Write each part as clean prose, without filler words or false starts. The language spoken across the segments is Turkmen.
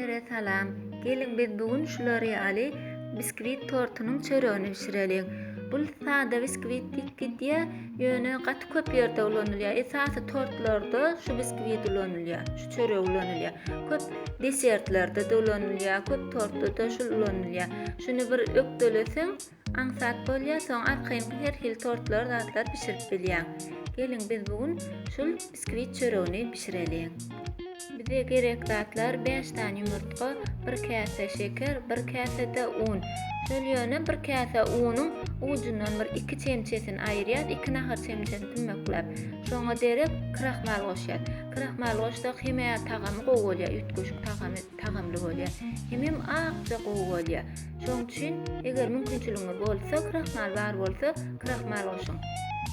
Sizlere salam. Gelin biz bugün şulary aly biskvit tortunyň çöreğini pişirelim. Bul sada biskvit diýe ýöne gaty köp ýerde ulanylýar. Esasy tortlarda şu biskvit ulanylýar, şu çörek ulanylýar. Köp desertlerde de ulanylýar, köp tortlarda da şu ulanylýar. Şunu bir ökdeleseň aňsat bolýar, soň arkaňky her hil tortlar zatlar pişirip bilýär. Gelin biz bugün şul biskvit çöreğini pişirelim. Bize gerek zatlar 5 tane yumurta, 1 kase şeker, 1 kase de un. Şöyle ýöne 1 kase unyň ujundan bir 2 çemçesini aýrýar, 2 nahar çemçesini tümmeklep. Şoňa derek krahmal goşýar. Krahmal goşsak hemä tagamy gowy bolýar, ütgeşik tagamly bolýar. Hemem akça gowy bolýar. Şoň üçin eger mümkinçiligiňiz bolsa, krahmal bar bolsa, krahmal goşuň.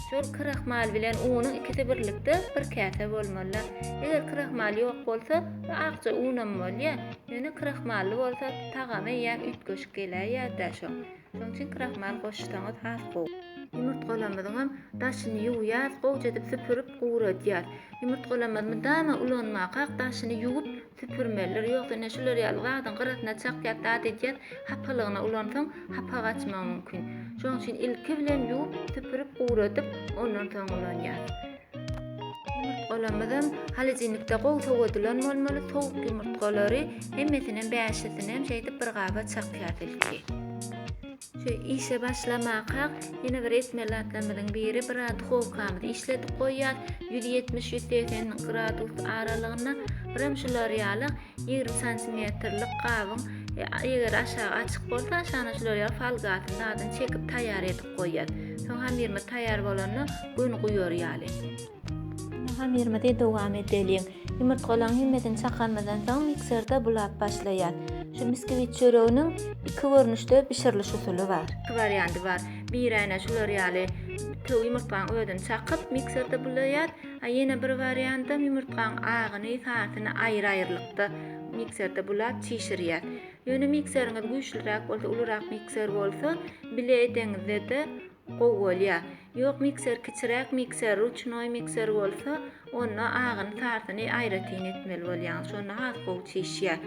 Şol krahmal bilen unyň ikisi birlikde 1 kase bolmaly. Eger krahmal ýok bolsa, akça unam bolýar. Ýöne krahmally bolsa, tagamy ýa ütgeşik gelýär da şoň. Şoň üçin krahmal goşsaňyz has gowy. Yumurtgalamyzyň daşyny ýuwýar, gowja edip süpürip gowradýar. Yumurtgalamyň dama ulanmaga daşyny ýuwup süpürmeler. Ýogsa näşeler ýalgadan gyratyna çakýar da edýär, hapalygyna ulansaň hapa gaçmak mümkin. Şoň üçin ilki bilen ýuwup süpürip gowradyp ondan soň ulanýar. Yumurtgalamyň halajinikde gowsa edilen bolmaly, sowuk yumurtgalary hemmesiniň bäşisini şeýdip bir gaba çakýar ilki. Şu işe başlamakak yine bir etmelatlamyň biri bir duxovkamyzy işletip goýýar. 170-180 gradus aralygyna birim şulary ýalyk 20 santimetrlik gabyň eger aşağı açyk bolsa aşağı şulary falgatyny çekip taýýar edip goýýar. Soň hamirmy taýýar bolany gün goýýar ýaly. Hamirmy dowam edelim. Yumurtgalaryň hemmesini çakanmadan soň mikserde bulap başlaýar. Şu biskvit çöreğiniň iki görnüşde pişiriliş usuly bar. İki varianty bar. Bir ene şular ýaly töw yumurtgaň ödüni çakyp mikserde bulaýar. Ýene bir varianty yumurtgaň agyny, satyny aýry-aýrylykda mikserde bulap çişirýär. Ýöne mikseriňiz güýçlirak bolsa, ulurak mikser bolsa, bile edeňizde de gowy bolýar. Ýok mikser kiçirak mikser, ruchnoy mikser bolsa, onu agyny, satyny aýratyn etmeli bolýar. Şonu has gowy çişýär.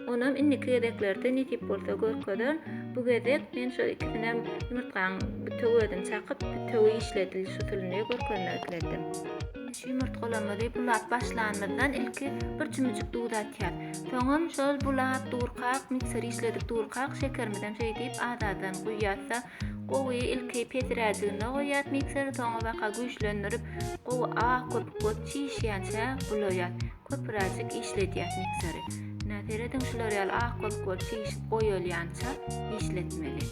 Onam inniki gereklerde ne tip bolsa görkezden bu gezek men şu ikisinem yumurtgaň töwedin çakyp töwi işledilýär usulyny görkezden ekledim. Şu yumurtgalamady bulap başlanmadan ilki bir çümüjük duýda atýar. Soňam şol bulap durkak mikser işledip durkak şekermeden şeýdip adadan guýýarsa gowy ilki petrajyna goýýar mikser soňa baka güýçlendirip gowy köp çişýänçä bulaýar. Köpüräjik işledýär mikseri. Nädereden şular ýaly köp çişip goýulýança işletmeli.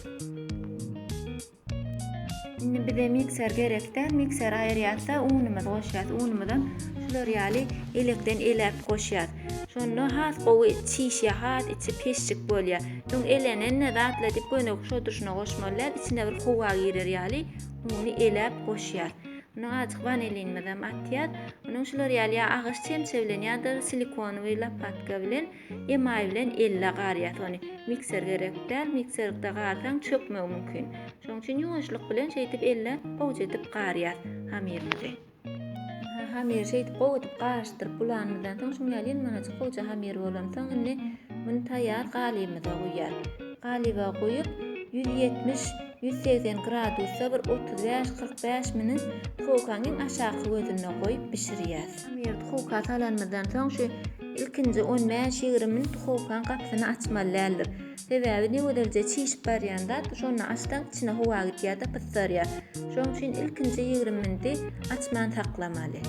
Indi bize mikser gerekden mikser aýrýarsa unumy goşýar. Unumydan şular ýaly elekden elep goşýar. Şonu has gowy çişýär, has içi peşçik bolýar. Soň elenen zatla dip gönök şodurşuna goşmalar, içine bir howa girer ýaly uny elep goşýar. Onu azık vanilin medam atýar. Onun şular ýaly agyş çemçe bilen ýa-da silikon we lapatka bilen emay bilen elle garýar. Ony mikser gerekler, mikserde garsaň çökmek mümkin. Şoň üçin ýuwaşlyk bilen şeýdip elle gowja edip garýar hamirmizi. Hamir şeýdip gowy edip garşdyryp bulanmadan soň şuňa ýaly mana gowja hamir bolan soň indi muny taýýar galymyza goýýar. Galyba goýup 170-180 gradusda bir 35-45 minut duxovkaň aşağı gözüne goýup pişirýär. Hamir duxovka salanmadan soň şu ilkinji 15-20 minut duxovkaň gapysyny açmalylar. Sebäbi ne derece çişip barýanda şonu açdan içine howa gitýär da pissarýar. Şoň üçin ilkinji 20 minuty açman saklamaly.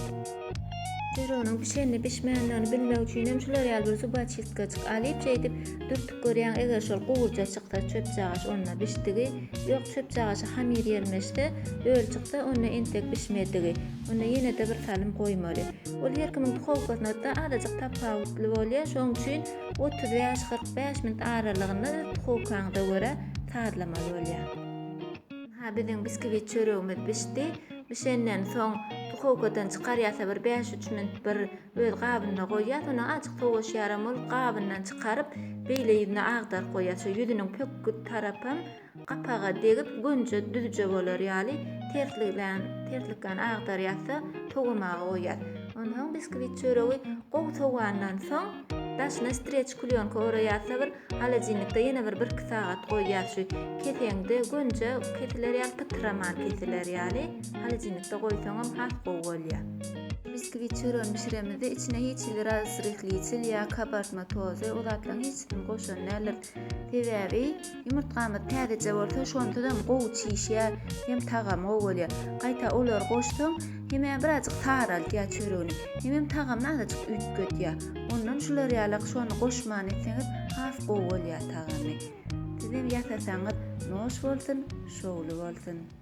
Çöreğiniň pişenini pişmänligini bilmek üçin hem şular ýaly bir zubachistkaçyk alyp şeýdip dürtüp görýän eger şol gowurja çyksa çöp çagaş onna pişdigi, ýok çöp çagaşy hamir ýermeşde öl çyksa onna entek pişmedigi. Onna ýene de bir salym goýmaly. Ol her kimin duxovkasyna da adajyk tapawutly bolýar. Şoň üçin 35-45 minut aralygyna duxovkaňda görä tadlamaly bolýar. Biziň biskvit çöreğimiz pişdi. Pişenden soň duxovkadan çykarýarsa bir 5-3 minut bir öz gabyna goýýar. Onu açyk sowaş ýaramol gabyndan çykaryp beýle ýüzüne agdar goýýar. Şu ýüzüniň pökkü tarapyn gapaga degip gönje düzje bolar ýaly terslikden agdarýarsa togamaga goýýar. Ondan biskvit çöreği gowy sowandan soň daşyna streç kulyonka öreýärse bir halajynykda ýene bir 2 sagat goýýar şu keseňde gönje keseler ýaly pytraman keseler ýaly halajynykda goýsaňam has gowy bolýar. Bisküvit çöreğini pişiremizde içine hiç razırıklıçıl ya kabartma tozu uzatlan hiç koşan neler tebebi yumurtqamı täzece bolsa şonda gowy çişýär hem tagam bolýar gaýta olar goşdum hem birazjyk taralýar çöreğini hem tagam nazajyk ütgetýär ondan şular ýaly şonu goşman etseňiz has gowy bolýar tagamy. Sizem ýasasaňyz noş bolsun, şowly bolsun.